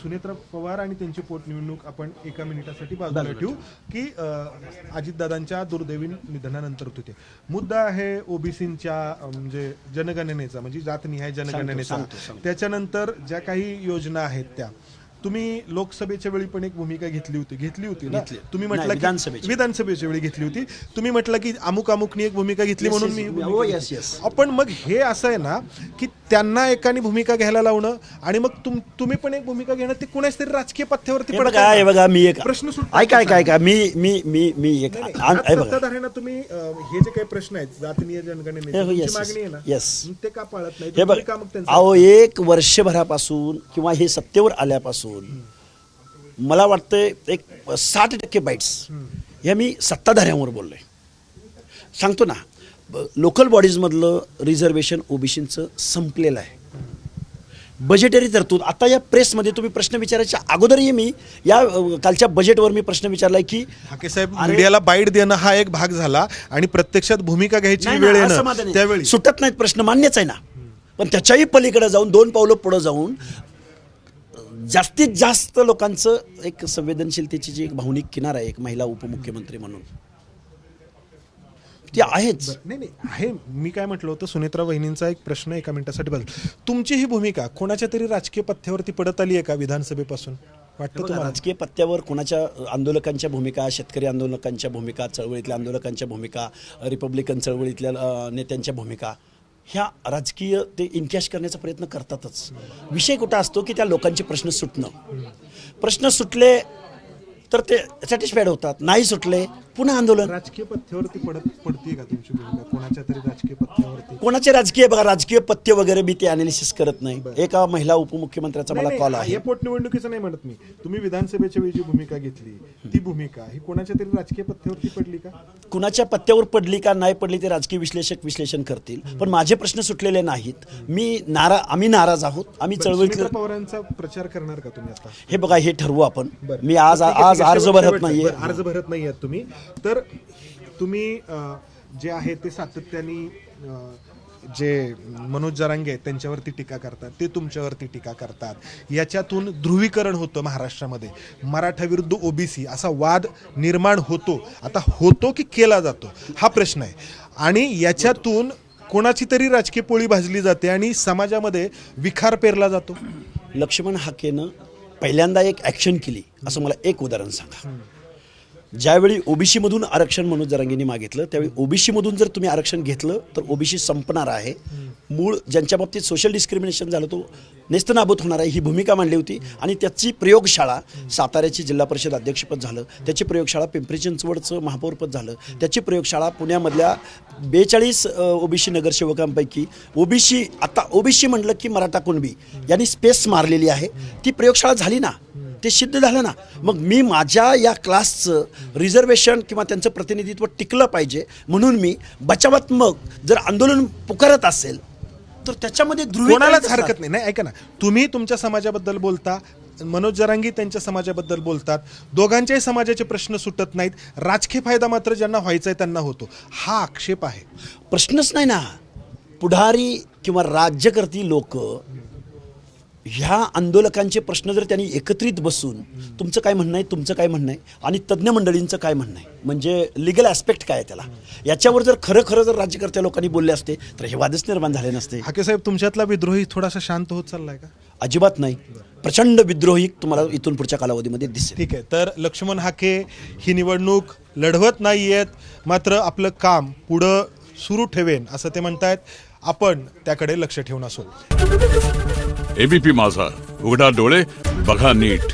सुनेत्रा पवार आणि त्यांची पोटनिवडणूक आपण एका मिनिटासाठी बाजूला ठेवू की अजितदादांच्या दुर्दैवी निधनानंतर होते. मुद्दा आहे ओबीसींच्या म्हणजे जनगणनेचा, म्हणजे जातनिहाय जनगणनेचा. त्याच्यानंतर ज्या काही योजना आहेत त्या तुम्ही लोकसभेच्या वेळी पण एक भूमिका घेतली होती ना. तुम्ही म्हटलं की विधानसभेच्या वेळी घेतली होती. तुम्ही म्हटलं की अमुक अमुकनी एक भूमिका घेतली म्हणून मी आपण मग हे असं आहे ना की त्यांना एकाने भूमिका घ्यायला लावणं आणि मग तुम्ही पण एक भूमिका घेणं ते कुणाच तरी राजकीय पथ्यावरती बघा मी एक प्रश्न ऐका मी एक सत्ताधाऱ्यांना तुम्ही हे जे काही प्रश्न आहेत जातीय जनगणनेची मागणी आहे ना ते का पाळत नाही? हे बघा एक वर्षभरापासून किंवा हे सत्तेवर आल्यापासून मला वाटतं एक 60% बाईट्स ह्या मी सत्ताधाऱ्यांवर बोललोय. सांगतो ना, लोकल बॉडीजमधलं रिझर्वेशन ओबीसीचं संपलेलं आहे. बजेटरी तरतूद आता या प्रेसमध्ये तुम्ही प्रश्न विचारायच्या अगोदरही मी या कालच्या बजेटवर मी प्रश्न विचारलाय की हाके साहेब मीडियाला बाईट देणं हा एक भाग झाला आणि प्रत्यक्षात भूमिका घ्यायची वेळ येणं त्यावेळी सुटत नाहीत प्रश्न, मान्यच आहे ना. पण त्याच्याही पलीकडे जाऊन 2 पावलं पुढे जाऊन जास्तीत जास्त लोकांचं एक संवेदनशीलतेची जी एक भावनिक किनार आहे एक महिला उपमुख्यमंत्री म्हणून ती आहेच. नाही आहे. मी काय म्हटलं होतं, सुनेत्रा वहिनींचा एक प्रश्न एका मिनिटासाठी बघ, तुमची ही भूमिका कोणाच्या तरी राजकीय पथ्यावरती पडत आली आहे का विधानसभेपासून वाटतं तुम्हाला? राजकीय पथ्यावर कोणाच्या आंदोलकांच्या भूमिका, शेतकरी आंदोलकांच्या भूमिका, चळवळीतल्या आंदोलकांच्या भूमिका, रिपब्लिकन चळवळीतल्या नेत्यांच्या भूमिका ह्या राजकीय ते इनकॅश करण्याचा प्रयत्न करतातच. विषय कुठं असतो की त्या लोकांचे प्रश्न सुटणं. प्रश्न सुटले तर ते सॅटिस्फाईड होतात, नाही सुटले पुन्हा आंदोलन. राजकीय पथ्यावरती पडते का तुमची भूमिका कोणाच्या तरी राजकीय पथ्यावरती? कोणाचे राजकीय बघा राजकीय पथ्य वगैरे मी ते अनालिसिस करत नाही. एका महिला उपमुख्यमंत्र्याचा मला कॉल आहे. हे पोटनिवडणुकीचं नाही म्हणत मी, तुम्ही विधानसभेच्या वेळी जी भूमिका घेतली ती भूमिका ही कोणाच्या तरी राजकीय पथ्यावरती पडली का? कुणाच्या पत्त्यावर पडली का नाही पडली ते राजकीय विश्लेषक विश्लेषण करतील, पण माझे प्रश्न सुटलेले नाहीत. आम्ही नाराज आहोत. आम्ही चळवळीतल्या पवारांचा प्रचार करणार का तुम्ही आता? हे बघा हे ठरवू आपण. मी आज अर्ज भरत नाहीये. अर्ज भरत नाहीये तुम्ही, तर तुम्ही जे आहे ते सातत्याने जे मनोज जरांगे आहेत त्यांच्यावरती टीका करतात, ते तुमच्यावरती टीका करतात. याच्यातून ध्रुवीकरण होतं महाराष्ट्रामध्ये. मराठा विरुद्ध ओबीसी असा वाद निर्माण होतो. आता होतो की केला जातो हा प्रश्न आहे. आणि याच्यातून कोणाची तरी राजकीय पोळी भाजली जाते आणि समाजामध्ये विखार पेरला जातो. लक्ष्मण हाकेनं पहिल्यांदा एक ॲक्शन केली असं मला एक उदाहरण सांगा. ज्यावेळी ओबीसी मधून आरक्षण मनोज जरांगेंनी मागितलं त्यावेळी ओबीसी मधून जर तुम्ही आरक्षण घेतलं तर ओबीसी संपणार आहे, मूळ ज्यांच्या बाबतीत सोशल डिस्क्रिमिनेशन झालं तो नेस्तनाबूत होणार आहे ही भूमिका मांडली होती. आणि त्याची प्रयोगशाळा साताऱ्याची जिल्हा परिषद अध्यक्षपद झालं, त्याची प्रयोगशाळा पिंपरी चिंचवडचं महापौरपद झालं, त्याची प्रयोगशाळा पुण्यामधल्या 42 ओबीसी नगरसेवकांपैकी ओबीसी आता ओबीसी म्हटलं की मराठा कुणबी यांनी स्पेस मारलेली आहे. ती प्रयोगशाळा झाली ना, ते सिद्ध झालं ना. मग मी माझ्या या क्लासचं रिझर्वेशन किंवा त्यांचं प्रतिनिधित्व टिकलं पाहिजे म्हणून मी बचावात्मक जर आंदोलन पुकारत असेल तर त्याच्यामध्ये कोणालाच हरकत नाही. ऐका ना, तुम्ही तुमच्या समाजाबद्दल बोलता, मनोज जरांगे त्यांच्या समाजाबद्दल बोलतात, दोघांच्याही समाजाचे प्रश्न सुटत नाहीत. राजकीय फायदा मात्र ज्यांना व्हायचा आहे त्यांना होतो, हा आक्षेप आहे. प्रश्नच नाही ना. पुढारी किंवा राज्यकर्ती लोक ह्या आंदोलकांचे प्रश्न जर त्यांनी एकत्रित बसून तुमचं काय म्हणणं आहे, तुमचं काय म्हणणं आहे आणि तज्ज्ञ मंडळींचं काय म्हणणं आहे, म्हणजे लिगल ॲस्पेक्ट काय आहे त्याला, याच्यावर जर खरं जर राज्यकर्त्या लोकांनी बोलले असते तर हे वादच निर्माण झाले नसते. हाके साहेब, तुमच्यातला विद्रोही थोडासा शांत होत चाललाय का? अजिबात नाही. प्रचंड विद्रोही तुम्हाला इथून पुढच्या कालावधीमध्ये दिसेल. ठीक आहे. तर लक्ष्मण हाके ही निवडणूक लढवत नाहीयेत, मात्र आपलं काम पुढं सुरू ठेवेन असं ते म्हणतायत. आपण त्याकडे लक्ष ठेवून असो. एबीपी माझा, उघडा डोळे बघा नीट.